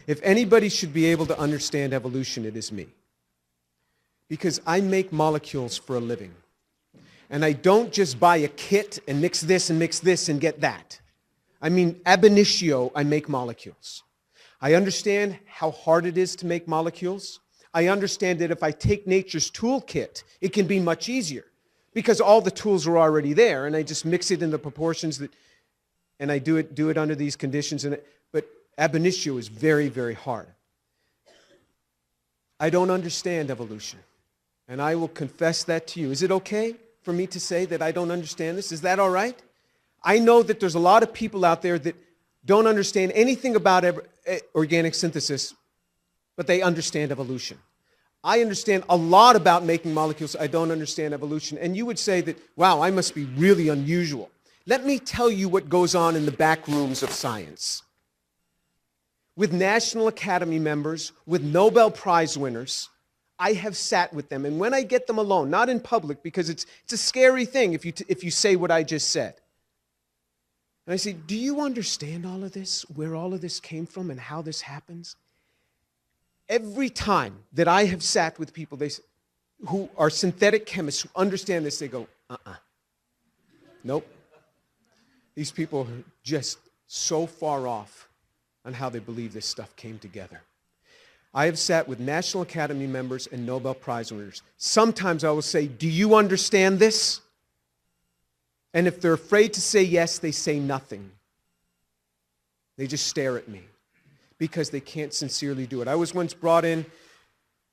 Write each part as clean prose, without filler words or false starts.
If anybody should be able to understand evolution, it is me. Because I make molecules for a living. And I don't just buy a kit and mix this and get that. I mean, ab initio, I make molecules. I understand how hard it is to make molecules. I understand that if I take nature's toolkit, it can be much easier because all the tools are already there, and I just mix it in the proportions that, and I do it under these conditions. But ab initio is very, very hard. I don't understand evolution, and I will confess that to you. Is it okay for me to say that I don't understand this? Is that all right? I know that there's a lot of people out there that don't understand anything about organic synthesis, but they understand evolution. I understand a lot about making molecules. I don't understand evolution. And you would say that, wow, I must be really unusual. Let me tell you what goes on in the back rooms of science. With National Academy members, with Nobel Prize winners, I have sat with them. And when I get them alone, not in public, because it's a scary thing if you say what I just said. And I say, do you understand all of this, where all of this came from and how this happens? Every time that I have sat with people who are synthetic chemists who understand this, they go, nope. These people are just so far off on how they believe this stuff came together. I have sat with National Academy members and Nobel Prize winners. Sometimes I will say, do you understand this? And if they're afraid to say yes, they say nothing. They just stare at me because they can't sincerely do it. I was once brought in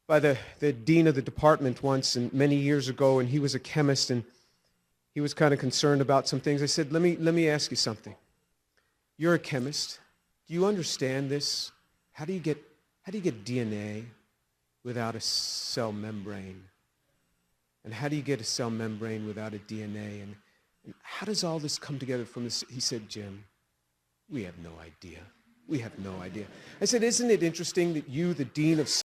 by the dean of the department once, and many years ago, and he was a chemist, and he was kind of concerned about some things. I said, let me ask you something. You're a chemist. Do you understand this? How do you get DNA without a cell membrane? And how do you get a cell membrane without a DNA? And how does all this come together from this? He said, Jim, we have no idea. We have no idea. I said, isn't it interesting that you, the dean of